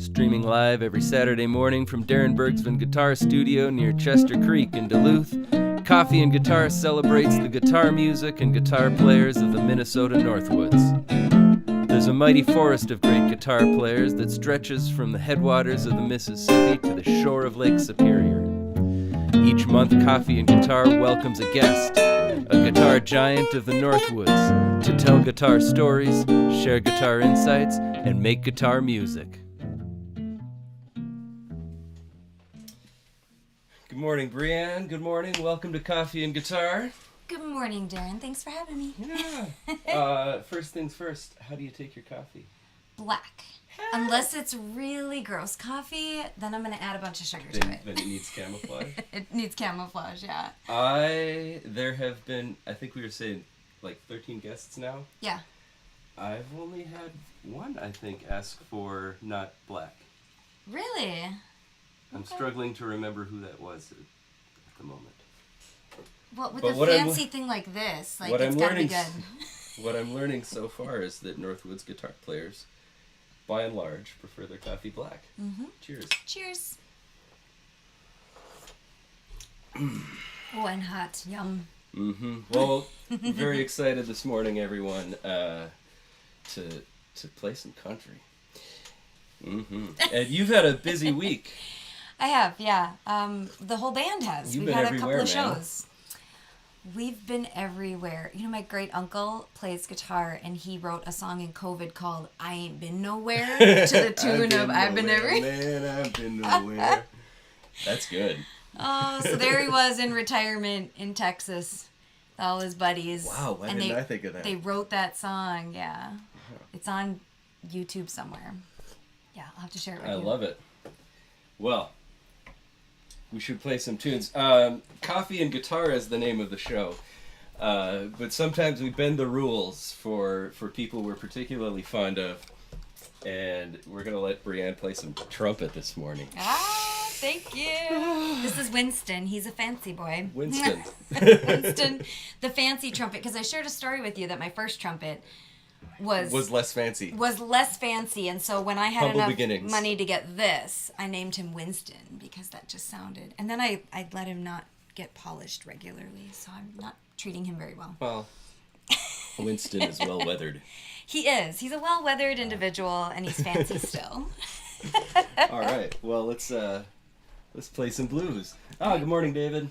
Streaming live every Saturday morning from Darin Bergsven Guitar Studio near Chester Creek in Duluth, Coffee and Guitar celebrates the guitar music and guitar players of the Minnesota Northwoods. There's a mighty forest of great guitar players that stretches from the headwaters of the Mississippi to the shore of Lake Superior. Each month, Coffee and Guitar welcomes a guest, a guitar giant of the Northwoods, to tell guitar stories, share guitar insights, and make guitar music. Good morning, Breanne. Good morning. Welcome to Coffee and Guitar. Good morning, Darin. Thanks for having me. Yeah. First things first, how do you take your coffee? Black. Unless it's really gross coffee, then I'm going to add a bunch of sugar to it. Then it needs camouflage? It needs camouflage, yeah. There have been, I think we were saying, like 13 guests now? Yeah. I've only had one, I think, ask for not black. Really? I'm struggling to remember who that was at the moment. Well, with a fancy thing like this, like, it's got to be good. What I'm learning so far is that Northwoods guitar players, by and large, prefer their coffee black. Mm-hmm. Cheers. Cheers. Oh, and hot. Yum. Mm-hmm. Well, very excited this morning, everyone, to play some country. Mm-hmm. And you've had a busy week. I have, yeah. The whole band has. We've had a couple of man. shows. We've been everywhere. You know, my great uncle plays guitar, and he wrote a song in COVID called "I Ain't Been Nowhere" to the tune of "I've Been Everywhere." Man, I've been nowhere. That's good. Oh, so there he was in retirement in Texas, with all his buddies. Wow, why didn't I think of that? They wrote that song. Yeah, it's on YouTube somewhere. Yeah, I'll have to share it with you. I love it. Well, we should play some tunes. Coffee and Guitar is the name of the show. But sometimes we bend the rules for people we're particularly fond of. And we're going to let Breanne play some trumpet this morning. Ah, thank you. This is Winston. He's a fancy boy. Winston. Winston, the fancy trumpet. Because I shared a story with you that my first trumpet was less fancy. And so when I had Humble enough beginnings. money to get this, I named him Winston because that just sounded. And then I let him not get polished regularly, so I'm not treating him very well. Well, Winston is well weathered. He is. He's a well weathered individual, and he's fancy still. All right. Well, let's play some blues. Good morning, David.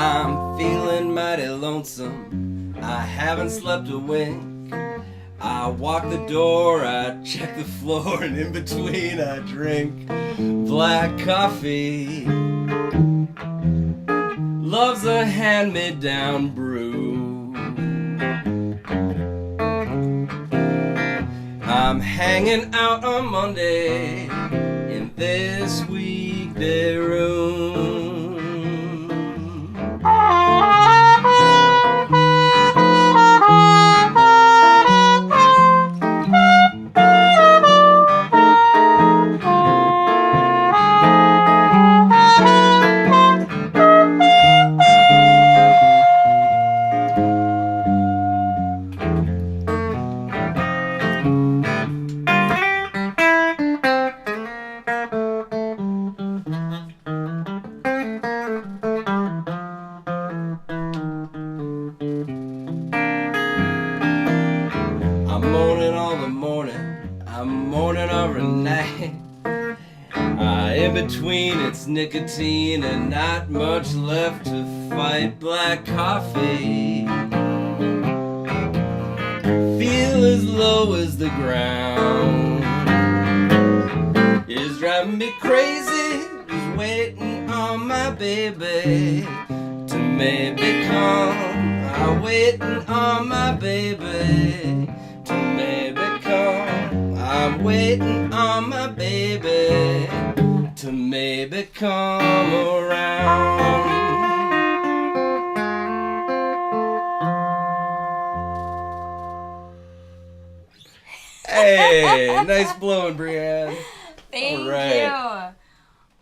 I'm feeling mighty lonesome. I haven't slept a wink. I walk the door, I check the floor, and in between I drink black coffee. Love's a hand-me-down brew. I'm hanging out on Monday in this weekday room. Nicotine and not much left to fight black coffee. Feel as low as the ground. It's driving me crazy, just waiting on my baby to maybe come. I'm waiting on my baby to maybe come. I'm waiting on my baby to maybe come around. Hey, nice blowing, Breanne. Thank All right. you.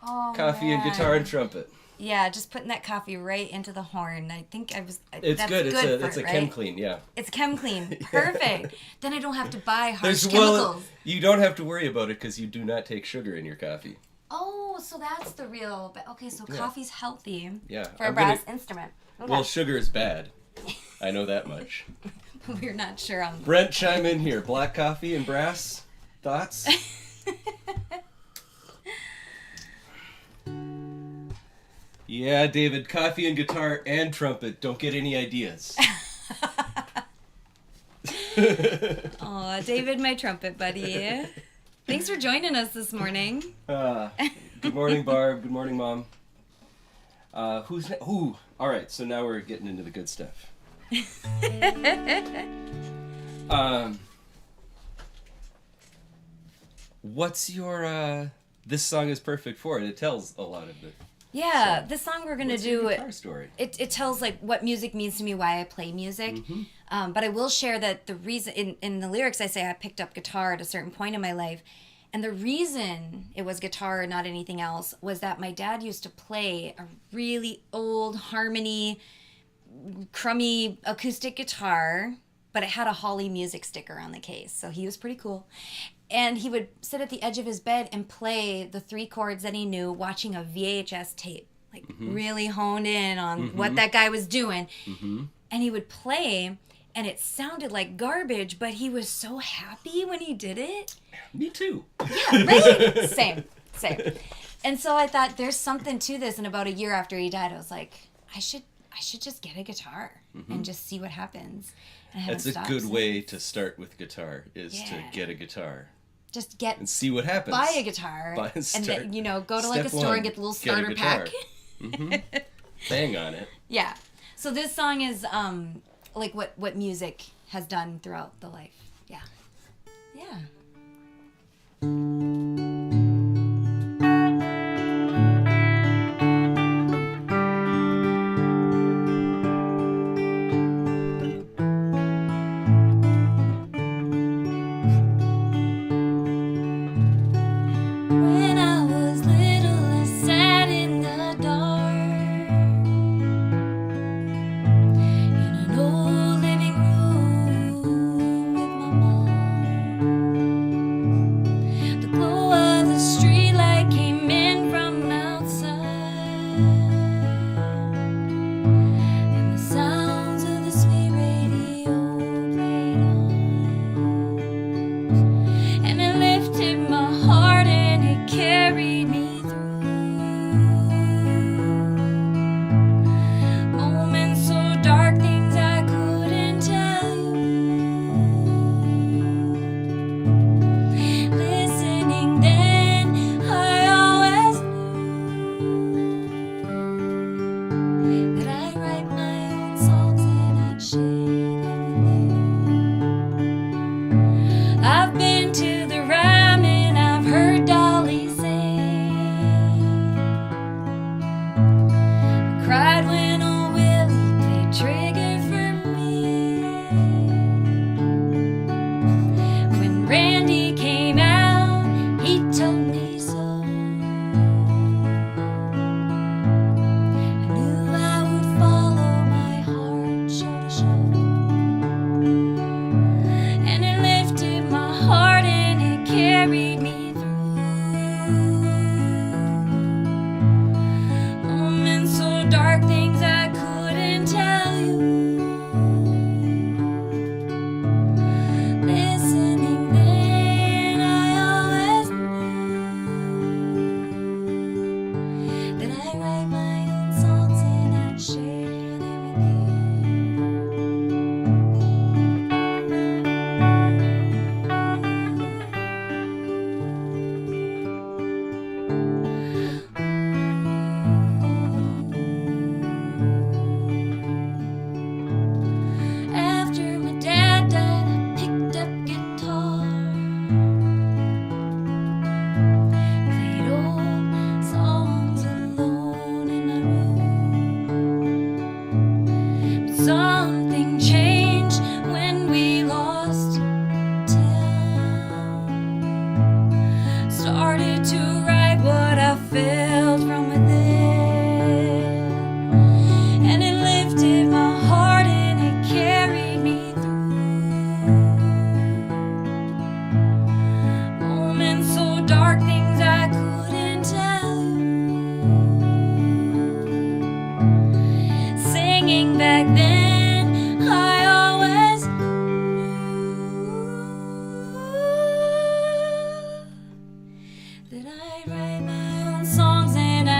Oh, Coffee man. and guitar and trumpet. Yeah, just putting that coffee right into the horn. I think It's that's good. good It's a right? chem clean. Yeah. It's chem clean. Perfect. Then I don't have to buy harsh Well, chemicals. you don't have to worry about it because you do not take sugar in your coffee. Oh, so that's the real. Okay, so coffee's healthy. Yeah. For a brass instrument. Okay. Well, sugar is bad. I know that much. We're not sure on. Brent, chime in here. Black coffee and brass thoughts. Yeah, David, coffee and guitar and trumpet. Don't get any ideas. Aw, David, my trumpet buddy. Thanks for joining us this morning. Good morning, Barb. Good morning, Mom. Who? All right, so now we're getting into the good stuff. What's your this song is perfect for it? It tells a lot of the. Yeah, So, this song we're gonna What's do. your guitar story? It tells like what music means to me, why I play music. Mm-hmm. But I will share that the reason in the lyrics I say I picked up guitar at a certain point in my life, and the reason it was guitar and not anything else was that my dad used to play a really old Harmony, crummy acoustic guitar, but it had a Holly music sticker on the case, so he was pretty cool. And he would sit at the edge of his bed and play the 3 chords that he knew, watching a VHS tape, like really honed in on what that guy was doing. And he would play, and it sounded like garbage, but he was so happy when he did it. Me too. Yeah, right? Same. And so I thought there's something to this. And about a year after he died, I was like, I should just get a guitar and just see what happens. And I haven't That's a stopped good since. way to start with guitar, is to Yeah. get a guitar Just get and see what happens. buy a guitar and then go to like a Step store one, and get the little get a starter guitar. pack. Bang on it. Yeah. So this song is like what music has done throughout the life. Yeah. Yeah. When I was little, I sat in the dark in an old living room with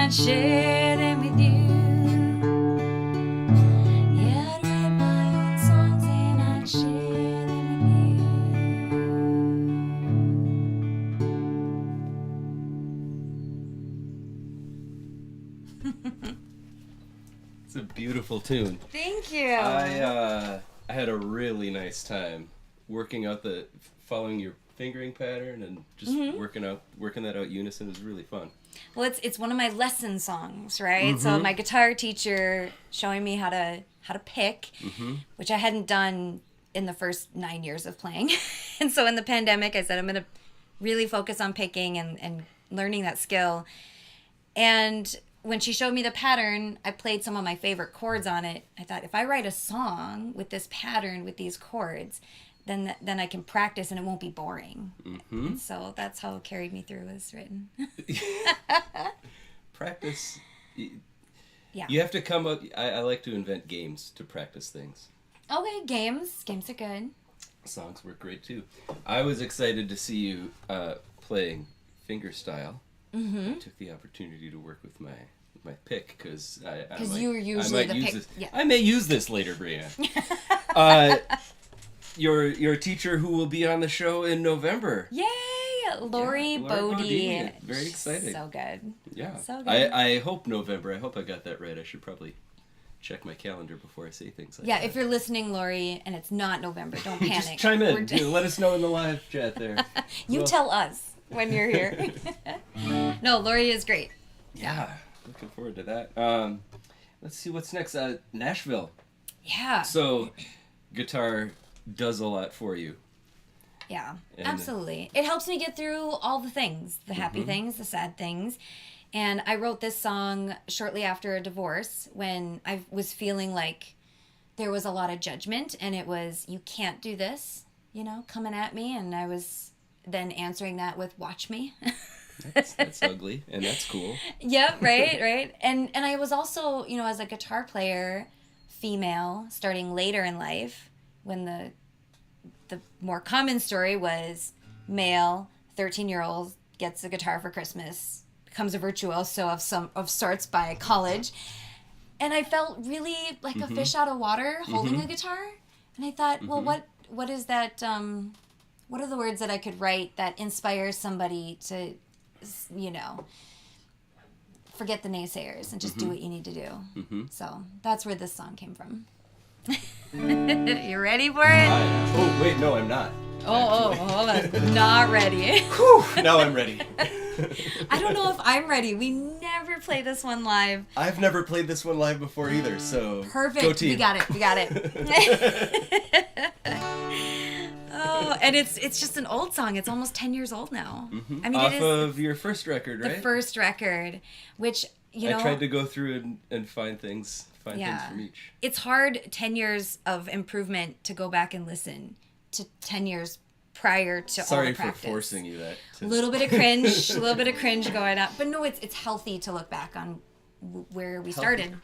I'd share them with you. Yeah, I'd write my own songs and I'd share them with you. It's a beautiful tune. Thank you. I had a really nice time following your fingering pattern and just working that out unison is really fun. Well, it's one of my lesson songs, right? So my guitar teacher showing me how to pick, which I hadn't done in the first 9 years of playing. And so in the pandemic, I said I'm going to really focus on picking and learning that skill. And when she showed me the pattern, I played some of my favorite chords on it. I thought, if I write a song with this pattern, with these chords, then I can practice and it won't be boring. And so that's how Carried Me Through was written. Practice. Yeah. You have to come up. I like to invent games to practice things. Okay, games. Games are good. Songs work great too. I was excited to see you playing fingerstyle. I took the opportunity to work with my pick because you were usually the pick. Yeah. I may use this later, Breanne. Your teacher who will be on the show in November. Yay! Lori Bodie. Very exciting. So good. Yeah. So good. I hope November. I hope I got that right. I should probably check my calendar before I say things like that. Yeah, if you're listening, Lori, and it's not November, don't panic. Just chime in. Let us know in the live chat there. Tell us when you're here. No, Lori is great. Yeah. Looking forward to that. Let's see what's next. Nashville. Yeah. So, guitar does a lot for you. Yeah, absolutely. It helps me get through all the things, the happy things, the sad things. And I wrote this song shortly after a divorce when I was feeling like there was a lot of judgment and it was, you can't do this, coming at me. And I was then answering that with, watch me. That's ugly, and that's cool. Yep, right. And I was also, as a guitar player, female, starting later in life, when the more common story was male, 13-year-old, gets a guitar for Christmas, becomes a virtuoso of sorts by college. And I felt really like a fish out of water holding a guitar. And I thought, well, what is that, what are the words that I could write that inspires somebody to, forget the naysayers and just do what you need to do. So that's where this song came from. You ready for it? Oh, wait, no, I'm not. Oh, hold on. Not ready. Whew, now I'm ready. I don't know if I'm ready. We never play this one live. I've never played this one live before either, so perfect. Go team. We got it. Oh, and it's just an old song. It's almost 10 years old now. I mean, Off of your first record, right? The first record, which, I tried to go through and find things from each. It's hard 10 years of improvement to go back and listen to 10 years prior to all the practice. Sorry for forcing you that. A little bit of cringe, going up. But no, it's healthy to look back on where we started.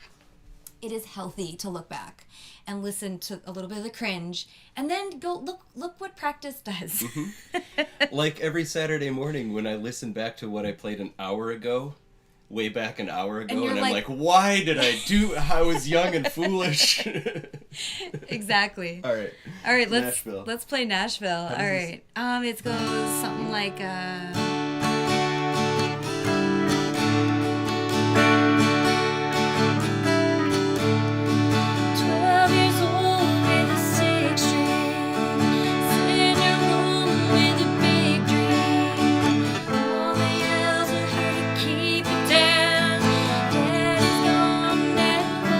It is healthy to look back and listen to a little bit of the cringe and then go look what practice does. Like every Saturday morning when I listen back to what I played an hour ago, way back an hour ago, and I'm like, why did I I was young and foolish. Exactly. All right, let's play Nashville. All right. It goes something like 12 years old with a 6-string, sit in your room with a big dream. All the yells are hard to keep it down. Daddy's gone, never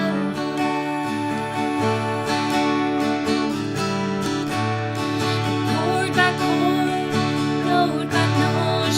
chord by chord, note by note,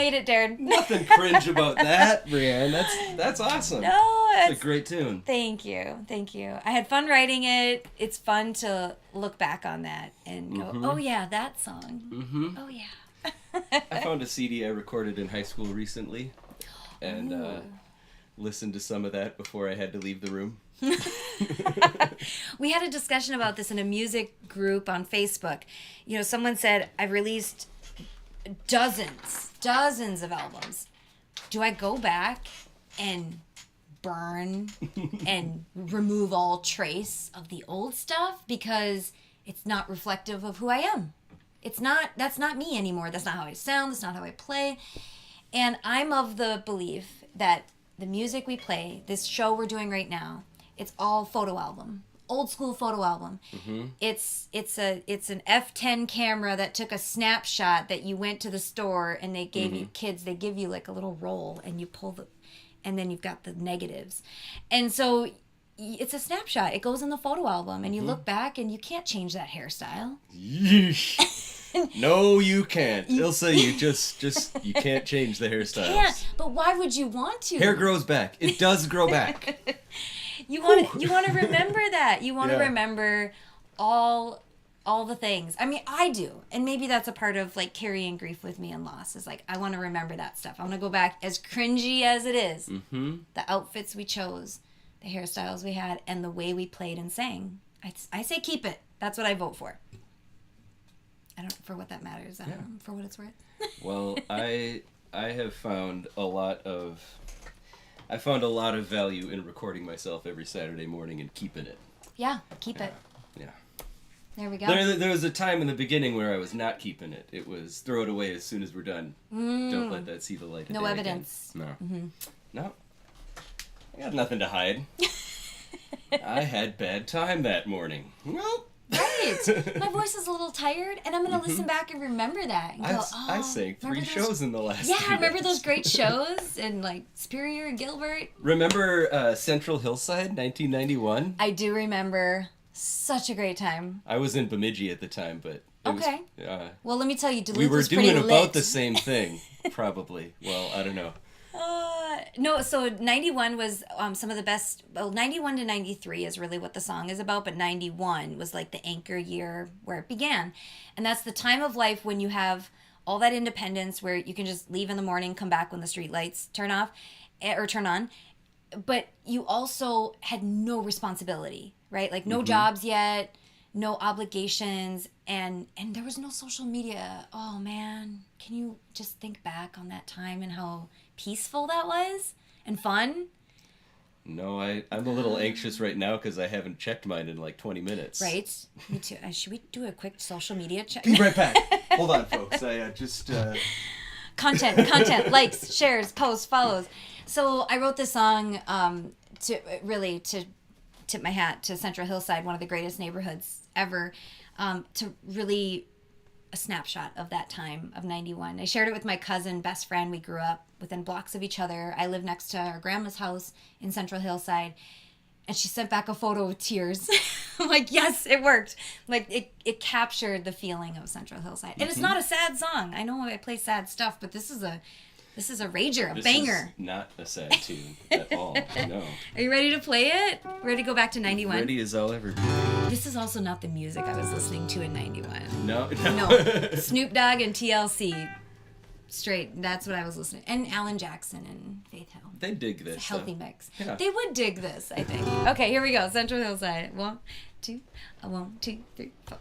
made it, Darin. Nothing cringe about that, Breanne. That's awesome. No, it's a great tune. Thank you. I had fun writing it. It's fun to look back on that and go, oh yeah, that song. Mm-hmm. Oh yeah. I found a CD I recorded in high school recently, and listened to some of that before I had to leave the room. We had a discussion about this in a music group on Facebook. You know, someone said, I've released dozens of albums. Do I go back and burn and remove all trace of the old stuff because it's not reflective of who I am? That's not me anymore. That's not how I sound. That's not how I play. And I'm of the belief that the music we play, this show we're doing right now, it's all photo album, old school photo album. Mm-hmm. It's an F10 camera that took a snapshot that you went to the store and they gave you kids. They give you like a little roll and you pull and then you've got the negatives, and so it's a snapshot. It goes in the photo album, and you look back and you can't change that hairstyle. No, you can't. Ilsa, you can't change the hairstyles. Can't, but why would you want to? Hair grows back. It does grow back. You want to remember that. You want to remember all the things. I mean, I do. And maybe that's a part of like carrying grief with me and loss is like, I want to remember that stuff. I want to go back as cringy as it is. Mm-hmm. The outfits we chose, the hairstyles we had, and the way we played and sang. I say keep it. That's what I vote for. I don't for what that matters. I don't know, for what it's worth. Well, I have found a lot of value in recording myself every Saturday morning and keeping it. Yeah, keep it. Yeah. There we go. There was a time in the beginning where I was not keeping it. It was throw it away as soon as we're done. Don't let that see the light of day. No evidence. Again. No. Mm-hmm. No. I got nothing to hide. I had bad time that morning. Well. Right. My voice is a little tired, and I'm going to listen back and remember that. And go, I sang 3 shows in the last 2 days. Yeah, remember days. those great shows? And like Superior and Gilbert. Remember Central Hillside, 1991? I do remember. Such a great time. I was in Bemidji at the time, but okay. Well, let me tell you, Duluth we were was doing pretty about lit. the same thing, probably. Well, I don't know. No, so 91 was some of the best. Well, 91 to 93 is really what the song is about, but 91 was like the anchor year where it began. And that's the time of life when you have all that independence where you can just leave in the morning, come back when the street lights turn off or turn on. But you also had no responsibility, right? Like no jobs yet, no obligations, and there was no social media. Oh man, can you just think back on that time and how peaceful that was and fun? No, I'm a little anxious right now because I haven't checked mine in like 20 minutes. Right? Me too. Should we do a quick social media check? Be right back. Hold on, folks. I just... Content, likes, shares, posts, follows. So I wrote this song to tip my hat to Central Hillside, one of the greatest neighborhoods ever, to really a snapshot of that time of 91. I shared it with my cousin, best friend. We grew up within blocks of each other. I lived next to our grandma's house in Central Hillside, and she sent back a photo with tears. I'm like, yes, it worked. Like it captured the feeling of Central Hillside. And it's not a sad song. I know I play sad stuff, but this is a rager, a banger. This is not a sad tune at all. No. Are you ready to play it? Ready to go back to 91? Ready as I'll ever be. This is also not the music I was listening to in 91. No. Snoop Dogg and TLC. Straight. That's what I was listening to. And Alan Jackson and Faith Hill. They dig this. It's a healthy mix. Yeah. They would dig this, I think. Okay, here we go. Central Hillside. 1, 2, 1, 2, 3, 4.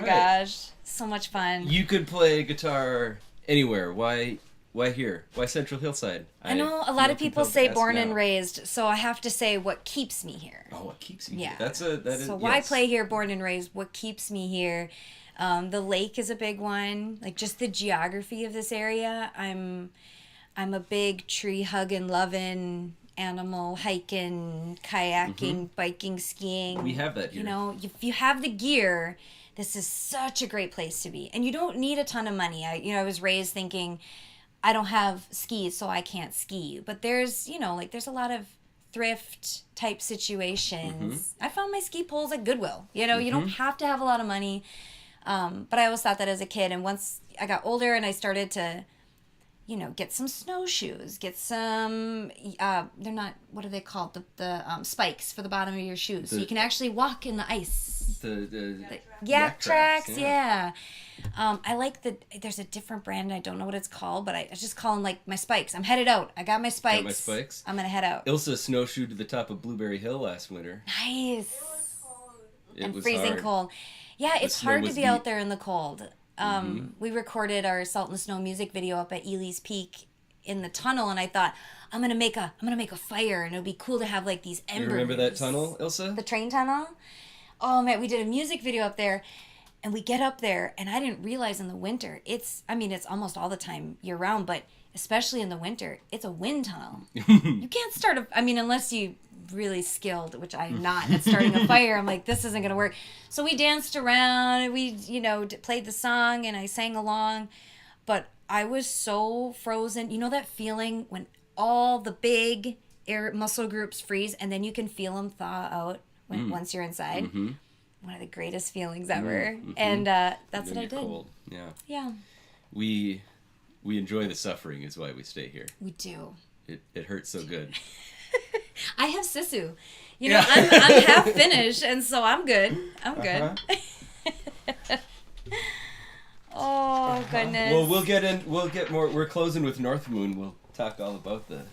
my gosh. So much fun. You could play guitar anywhere. Why here? Why Central Hillside? I know a lot of people say born and raised, so I have to say what keeps me here. Oh, what keeps you here? That is. So why play here, born and raised? What keeps me here? The lake is a big one. Like just the geography of this area. I'm a big tree hugging, loving, animal hiking, kayaking, biking, skiing. We have that here. You know, if you have the gear, this is such a great place to be. And you don't need a ton of money. I was raised thinking, I don't have skis, so I can't ski. But there's a lot of thrift type situations. I found my ski poles at Goodwill. You don't have to have a lot of money. But I always thought that as a kid. And once I got older and I started to, get some snowshoes, get some, they're not, what are they called? The spikes for the bottom of your shoes. So you can actually walk in the ice. The yak tracks, yeah. I like there's a different brand, I don't know what it's called, but I just call them like my spikes. I'm headed out. I got my spikes. I'm going to head out. Ilsa snowshoed to the top of Blueberry Hill last winter. Nice. It was freezing hard. Cold. Yeah, it's hard to be out there in the cold. We recorded our Salt and the Snow music video up at Ely's Peak in the tunnel, and I thought I'm gonna make a fire, and it'll be cool to have like these embers. You remember that tunnel, Ilsa? The train tunnel. Oh man, we did a music video up there, and we get up there, and I didn't realize in the winter it's almost all the time year round, but especially in the winter, it's a wind tunnel. You can't start unless you really skilled, which I'm not, at starting a fire. I'm like, this isn't gonna work. So we danced around and we played the song and I sang along, but I was so frozen. You know that feeling when all the big air muscle groups freeze and then you can feel them thaw out once you're inside. One of the greatest feelings ever. And that's what I did. Cold. Yeah we enjoy the suffering is why we stay here. We do. It hurts so good. I have Sisu. I'm half Finnish, and so I'm good. I'm good. Oh, goodness. Well, we'll get more. We're closing with North Moon. We'll talk all about the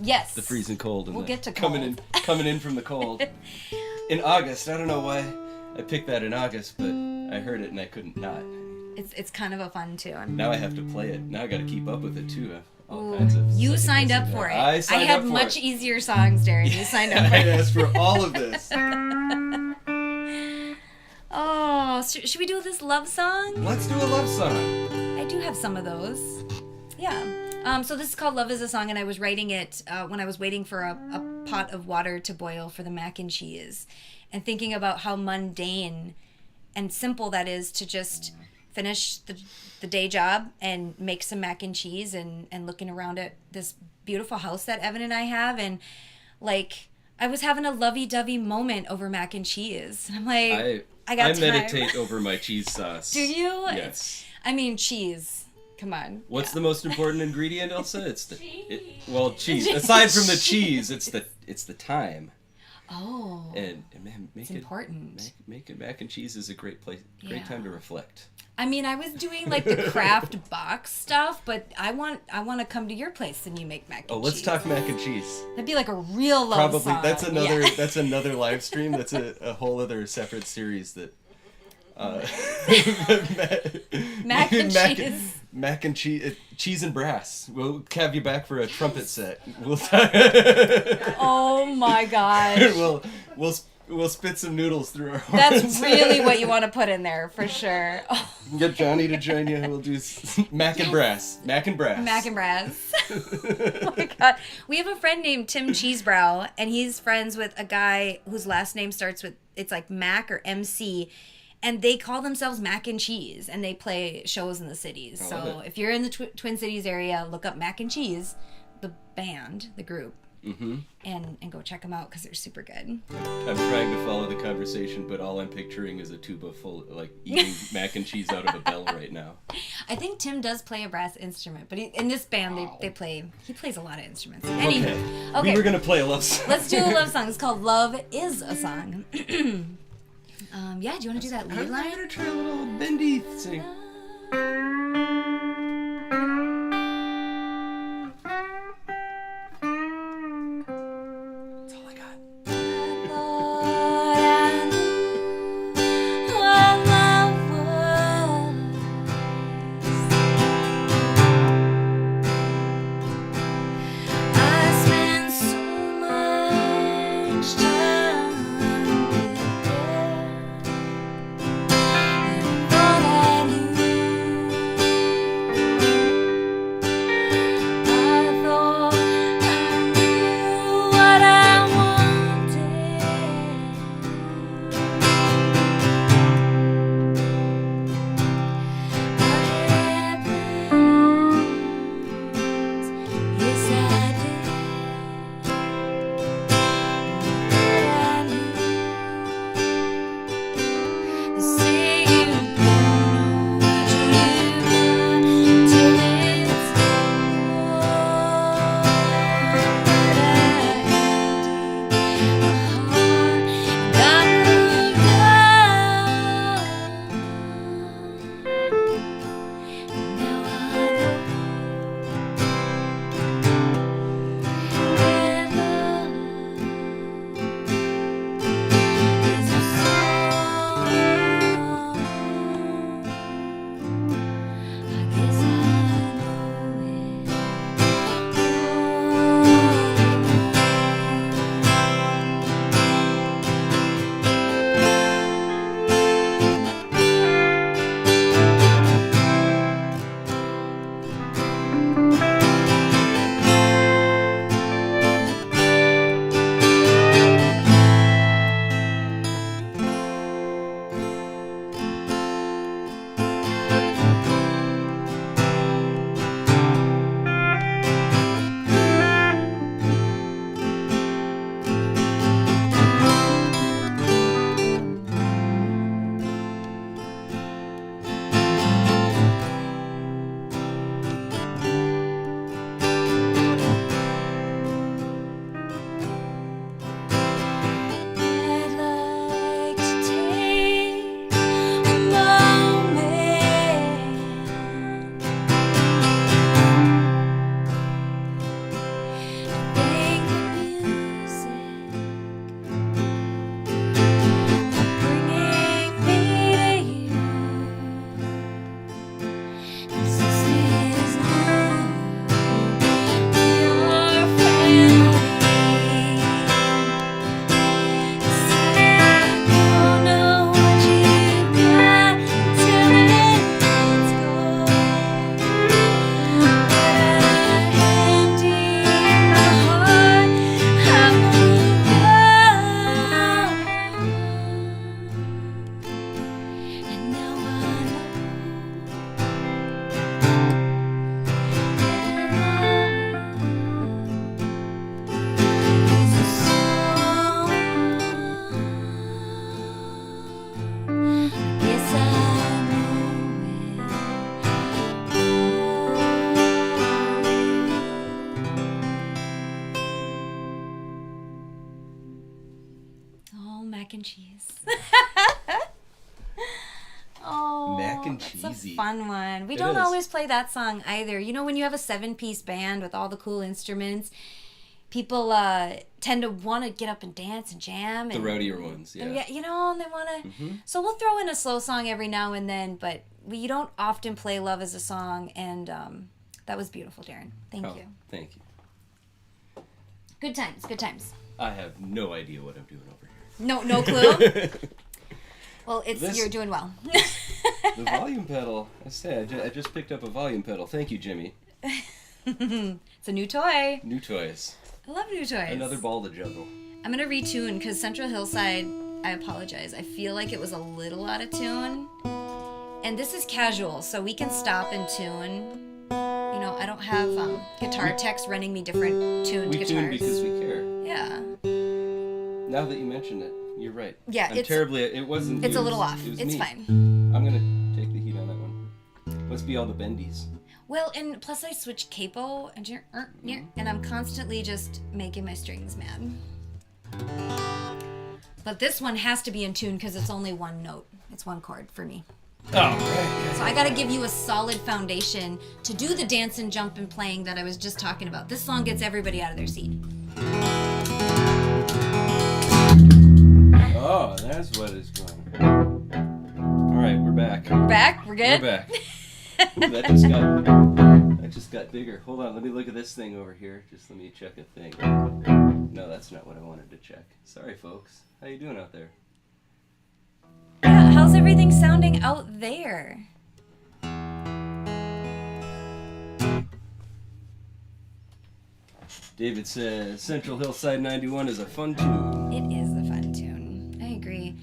freezing cold. And we'll get to coming in from the cold. In August. I don't know why I picked that in August, but I heard it and I couldn't not. It's kind of a fun tune. Now I have to play it. Now I got to keep up with it, too. You signed up for it. I have much easier songs, Darin. You signed up for it. I asked for all of this. Oh, should we do this love song? Let's do a love song. I do have some of those. Yeah. So this is called Love is a Song, and I was writing it when I was waiting for a pot of water to boil for the mac and cheese, and thinking about how mundane and simple that is to just finish the day job and make some mac and cheese and looking around at this beautiful house that Evan and I have, and like I was having a lovey-dovey moment over mac and cheese. I'm like, I meditate over my cheese sauce. Do you? Yes. Cheese. Come on. What's the most important ingredient, Elsa? It's cheese. Aside from the cheese, it's the time. Oh. And man, it's important. Making mac and cheese is a great time to reflect. I was doing like the craft box stuff, but I want to come to your place and you make mac and cheese. Oh, let's talk mac and cheese. That'd be like a real love song. That's another live stream. That's a whole other separate series that mac and cheese. Mac and cheese, cheese and brass. We'll have you back for a trumpet set. Oh my gosh. We'll spit some noodles through our horns. That's really what you want to put in there, for sure. Oh. Get Johnny to join you. We'll do mac and brass. Mac and brass. Mac and brass. Oh my God. We have a friend named Tim Cheesebrow, and he's friends with a guy whose last name starts with, it's like Mac or MC, and they call themselves Mac and Cheese, and they play shows in the cities. So if you're in the Twin Cities area, look up Mac and Cheese, the band, the group. And go check them out because they're super good. I'm trying to follow the conversation, but all I'm picturing is a tuba full, like eating mac and cheese out of a bell right now. I think Tim does play a brass instrument, but in this band he plays a lot of instruments. Okay. We were gonna play a love song. Let's do a love song. It's called Love is a Song. Do you want to do that lead line? I'm gonna try a little bendy thing. mac and cheese. Oh, Mac and that's cheesy. a fun one. We It don't is. always play that song either. You know, when you have a 7-piece band with all the cool instruments, people tend to want to get up and dance and jam. The And, rowdier ones, yeah. and you know, and they want to. So we'll throw in a slow song every now and then, but we don't often play "Love Is a Song," and that was beautiful, Darin. Thank you. Thank you. Good times. Good times. I have no idea what I'm doing over here. No clue. Well, you're doing well. The volume pedal. I just picked up a volume pedal. Thank you, Jimmy. It's a new toy. New toys. I love new toys. Another ball to juggle. I'm going to retune because Central Hillside, I apologize. I feel like it was a little out of tune. And this is casual, so we can stop and tune. You know, I don't have guitar techs running me different tuned We guitars. tune because we care. Yeah. Now that you mention it, you're right. Yeah, I'm terribly. It wasn't. It's it a was- little off. It was It's me. fine. I'm gonna take the heat on that one. Must be all the bendies. Well, and plus I switch capo, and I'm constantly just making my strings mad. But this one has to be in tune because it's only one note. It's one chord for me. Oh, right. So I got to give you a solid foundation to do the dance and jump and playing that I was just talking about. This song gets everybody out of their seat. Oh, that's what is going. All right, we're back. We're back? We're good? We're back. Ooh, that just got bigger. Hold on, let me look at this thing over here. Just let me check a thing. No, that's not what I wanted to check. Sorry, folks. How you doing out there? Yeah, how's everything sounding out there? David says Central Hillside 91 is a fun tune. It is a fun tune. I agree.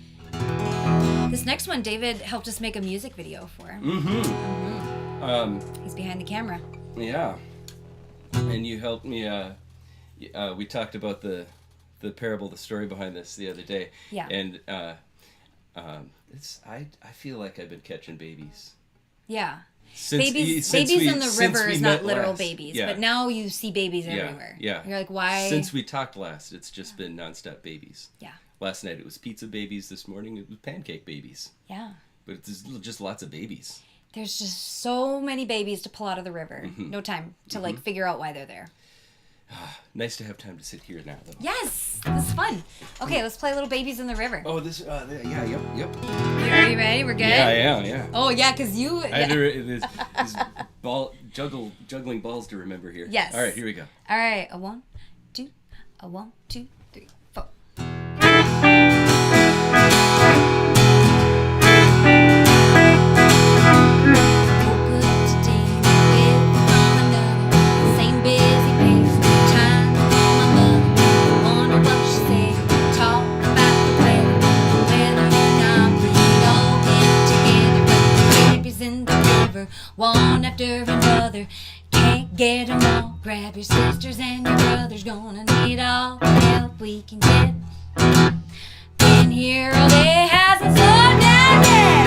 This next one, David helped us make a music video for. He's behind the camera. Yeah. And you helped me. We talked about the parable, the story behind this the other day. Yeah. And I feel like I've been catching babies. Yeah. Since Babies we- in the since river we is met not literal last. babies, Yeah. but now you see babies Yeah, everywhere. yeah. You're like, why? Since we talked last, it's just been nonstop babies. Yeah. Last night it was pizza babies. This morning it was pancake babies. Yeah. But it's just lots of babies. There's just so many babies to pull out of the river. No time to like figure out why they're there. Nice to have time to sit here now, though. Yes, this is fun. Okay, let's play Little Babies in the River. Oh, this. Yeah. Yep. Are you ready? We're good. Yeah. Oh yeah, because you. I had this juggling balls to remember here. Yes. All right, here we go. All right, a 1, 2, a 1, 2, 3, 4. One after another, can't get them all. Grab your sisters and your brothers, gonna need all the help we can get. Been here all day, hasn't slowed down yet.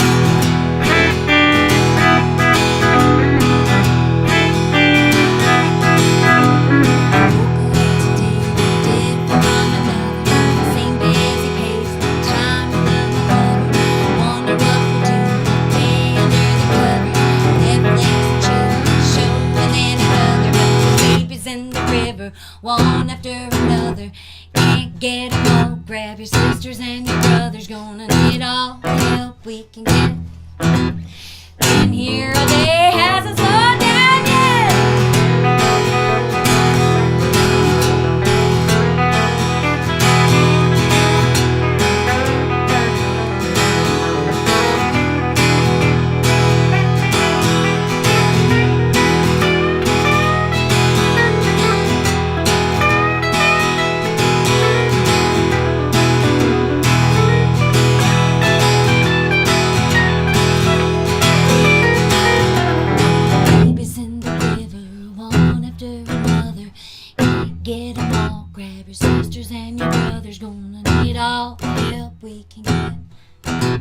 One after another, can't get them all. Grab your sisters and your brothers, gonna need all the help we can get.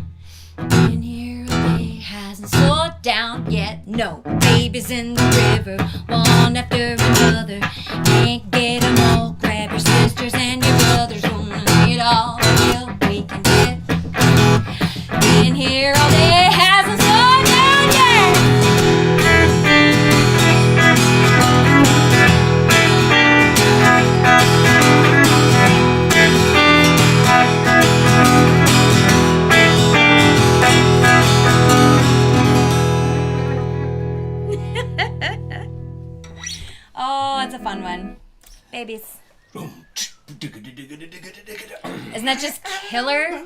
Been here all day, hasn't slowed down yet. No, babies in the river, one after another. Can't get them all. Grab your sisters and your brothers, gonna need all the help we can get. Isn't that just killer?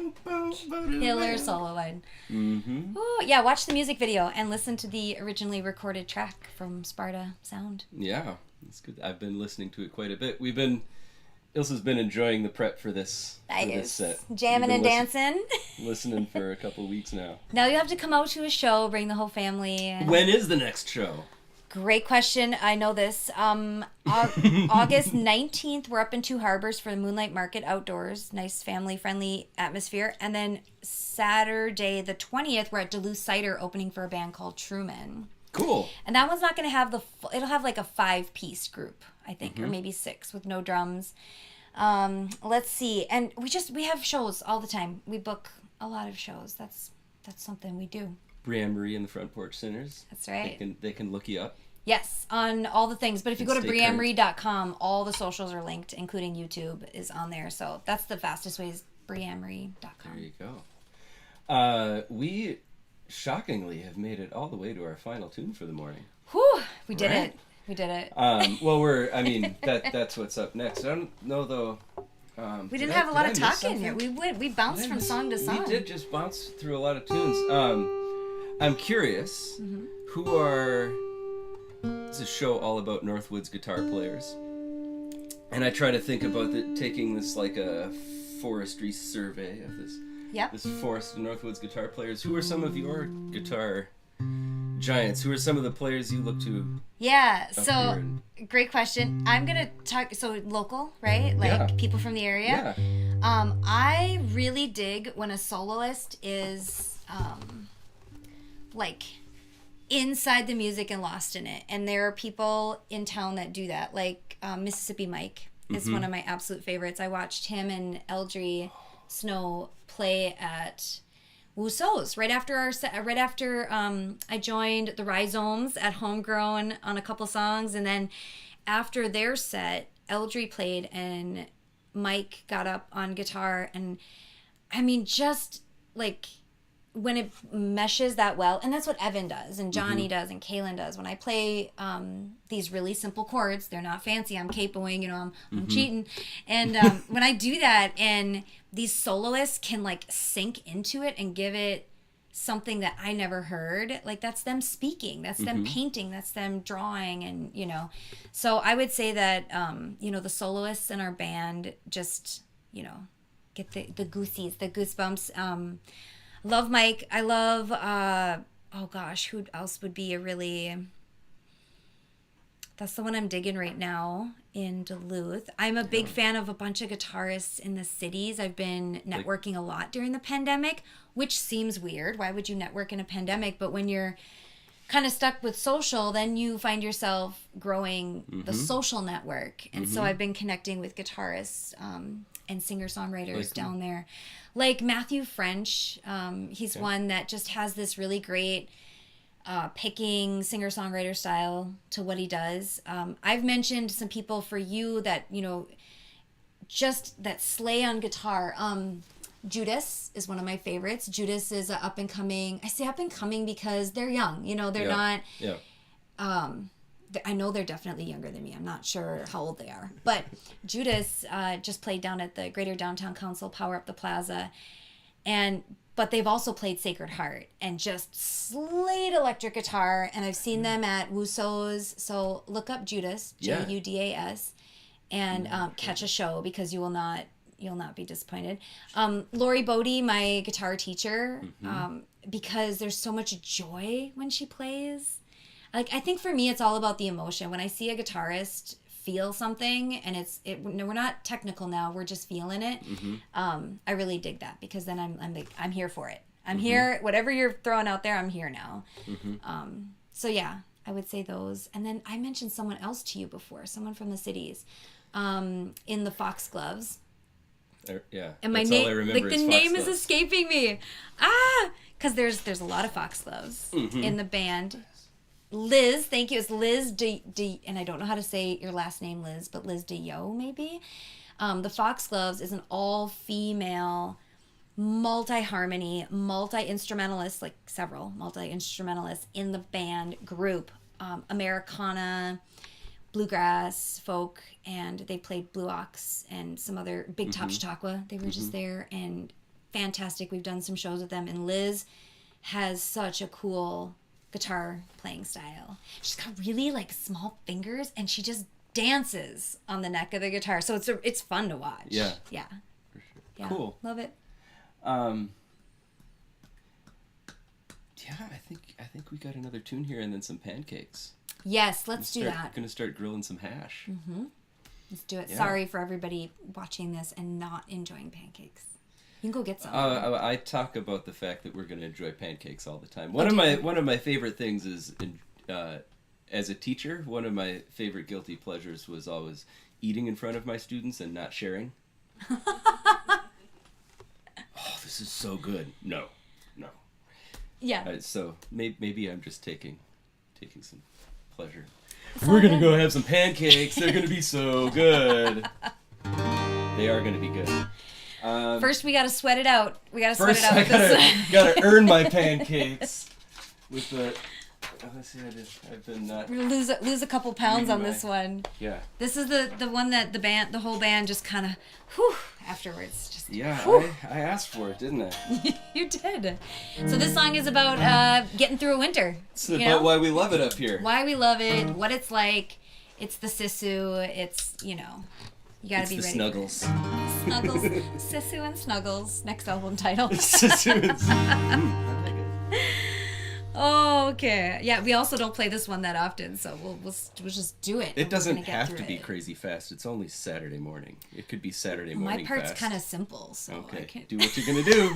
Killer solo line. Mm-hmm. Oh, yeah, watch the music video and listen to the originally recorded track from Sparta Sound. Yeah, it's good. I've been listening to it quite a bit. Ilsa's been enjoying the prep for this set. Jamming and dancing. Listening for a couple of weeks now. Now you have to come out to a show, bring the whole family. When is the next show? Great question. I know this. August 19th, we're up in Two Harbors for the Moonlight Market outdoors. Nice family-friendly atmosphere. And then Saturday the 20th, we're at Duluth Cider opening for a band called Truman. Cool. And that one's not going to have it'll have like a 5-piece group, I think, or maybe 6 with no drums. Let's see. And we have shows all the time. We book a lot of shows. That's something we do. Breanne Marie and the Front Porch Sinners. That's right. They can look you up. Yes, on all the things. But if you go to BreanneMarie.com, all the socials are linked, including YouTube is on there. So that's the fastest way is BreanneMarie.com. There you go. We shockingly have made it all the way to our final tune for the morning. Whew, we did it. We did it. Well, that's what's up next. I don't know though. We didn't have a lot of talking here. We bounced from song to song. We did just bounce through a lot of tunes. I'm curious, who are... This is a show all about Northwoods guitar players. And I try to think about taking this like a forestry survey of this forest of Northwoods guitar players. Who are some of your guitar giants? Who are some of the players you look to? Yeah, so great question. I'm going to talk, so local, right? Like people from the area. Yeah. I really dig when a soloist is... like inside the music and lost in it, and there are people in town that do that, like Mississippi Mike is one of my absolute favorites. I watched him and Eldry Snow play at Woosow's right after I joined the Rhizomes at Homegrown on a couple songs, and then after their set Eldry played and Mike got up on guitar, and I mean just like when it meshes that well, and that's what Evan does and Johnny does and Kaylin does. When I play these really simple chords, they're not fancy. I'm capoing, I'm cheating. And when I do that and these soloists can like sink into it and give it something that I never heard, like that's them speaking, that's them painting, that's them drawing, and so I would say that the soloists in our band just get the goosebumps. Love Mike. I love, who else would be that's the one I'm digging right now in Duluth. I'm a big fan of a bunch of guitarists in the cities. I've been networking a lot during the pandemic, which seems weird. Why would you network in a pandemic? But when you're kind of stuck with social, then you find yourself growing the social network. And so I've been connecting with guitarists and singer-songwriters down there. Like Matthew French, he's one that just has this really great picking singer-songwriter style to what he does. I've mentioned some people for you that, just that slay on guitar. Judas is one of my favorites. Judas is a up-and-coming... I say up-and-coming because they're young. They're not... Yeah. I know they're definitely younger than me. I'm not sure how old they are. But Judas just played down at the Greater Downtown Council, Power Up the Plaza. But they've also played Sacred Heart and just slayed electric guitar. And I've seen them at Woosow's. So look up Judas, Judas, and catch a show because you'll not be disappointed. Lori Bodie, my guitar teacher, because there's so much joy when she plays. Like, I think for me, it's all about the emotion. When I see a guitarist feel something, and we're not technical now, we're just feeling it. I really dig that because then I'm here for it. I'm here, whatever you're throwing out there, I'm here now. So yeah, I would say those. And then I mentioned someone else to you before, someone from the cities, in the Foxgloves. Yeah, and my name, like the name is escaping me. Because there's a lot of Foxgloves in the band. Liz, thank you. It's Liz D, and I don't know how to say your last name, Liz, but Liz DeYo maybe. The Foxgloves is an all-female, multi-harmony, multi-instrumentalist, like several multi-instrumentalists in the band group. Americana, bluegrass folk, and they played Blue Ox and some other Big Top Chautauqua. They were just there, and fantastic. We've done some shows with them, and Liz has such a cool guitar playing style. She's got really like small fingers, and she just dances on the neck of the guitar. So it's fun to watch. Yeah. Yeah. For sure. Yeah. Cool. Love it. Yeah, I think we got another tune here and then some pancakes. Yes, let's do that. Gonna start grilling some hash. Let's do it. Yeah. Sorry for everybody watching this and not enjoying pancakes. You can go get some. I talk about the fact that we're gonna enjoy pancakes all the time. One of my favorite things is, as a teacher, one of my favorite guilty pleasures was always eating in front of my students and not sharing. Oh, this is so good. No. Yeah. So maybe I'm just taking some pleasure. We're gonna go have some pancakes. They're gonna be so good. They are gonna be good. First, we gotta sweat it out. First, I gotta earn my pancakes with the. Let's see, I've been not. We're gonna lose a couple pounds on this one. Yeah. This is the one that the whole band just kind of, afterwards. Just. Yeah, whew. I asked for it, didn't I? You did. So this song is about getting through a winter. It's about why we love it up here. Why we love it, what it's like. It's the sisu. It's, you gotta be ready. Snuggles. Snuggles. Sisu and Snuggles. Next album title. Sisu and I like it. Oh, okay. Yeah, we also don't play this one that often, so we'll just do it. It doesn't have to be crazy fast. It's only Saturday morning. It could be Saturday morning. My part's fast. kind of simple, so okay. I can't. Do what you're gonna do.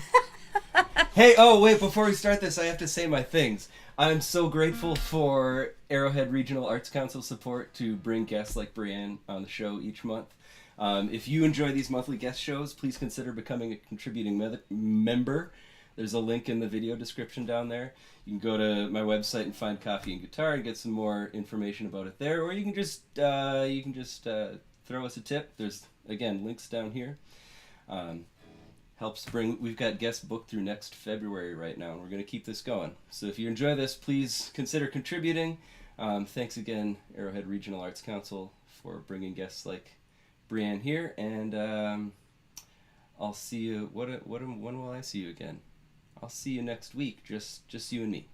Hey, wait! Before we start this, I have to say my things. I'm so grateful for Arrowhead Regional Arts Council support to bring guests like Breanne on the show each month. If you enjoy these monthly guest shows, please consider becoming a contributing member. There's a link in the video description down there. You can go to my website and find Coffee and Guitar and get some more information about it there, or you can just throw us a tip. There's again links down here. Helps bring. We've got guests booked through next February right now, and we're going to keep this going. So if you enjoy this, please consider contributing. Thanks again, Arrowhead Regional Arts Council, for bringing guests like Breanne here, and I'll see you. When will I see you again? I'll see you next week. Just you and me,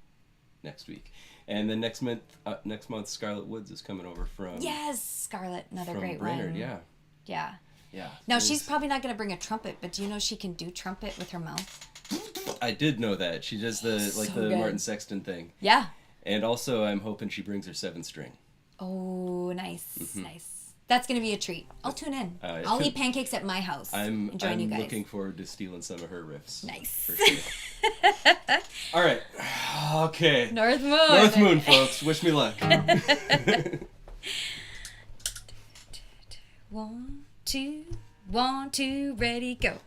next week, and then next month, Scarlett Woods is coming over from. Yes, Scarlett, another from great Brainerd, one. Yeah. Yeah. Yeah. Now she's probably not going to bring a trumpet, but do you know she can do trumpet with her mouth? I did know that. She does the good. Martin Sexton thing. Yeah. And also, I'm hoping she brings her 7-string. Oh, nice, nice. That's going to be a treat. I'll tune in. I'll eat pancakes at my house. I'm you guys. looking forward to stealing some of her riffs. Nice. For sure. All right. Okay. North Moon. North Moon, folks. Wish me luck. 1, 2, 1, 2, ready, go.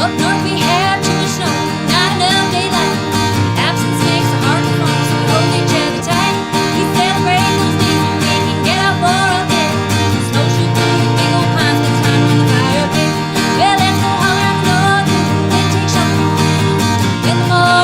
Up north we have too much snow, not enough daylight. Absence makes the heart to fall, so we hold each other tight. We celebrate those days when we can get out for a bit. Snowshoe through the big old pines, with time on the fire pit. Well, let's go all around the north, then take shelter in the morning.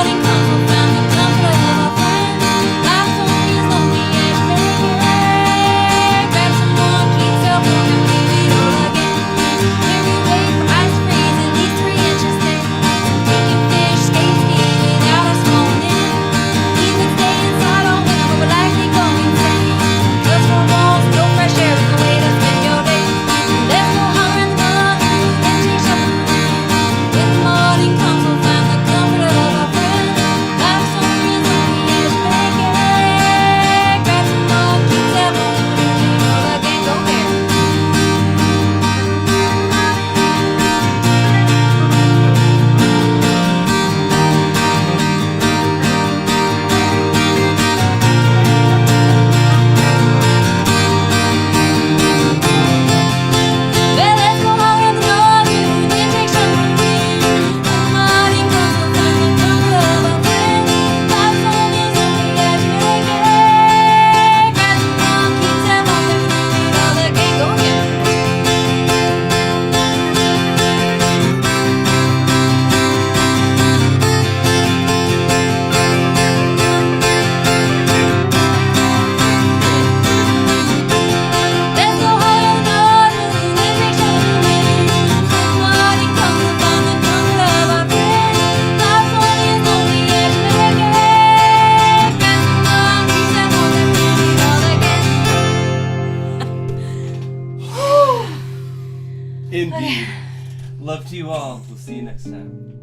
Love to you all. We'll see you next time.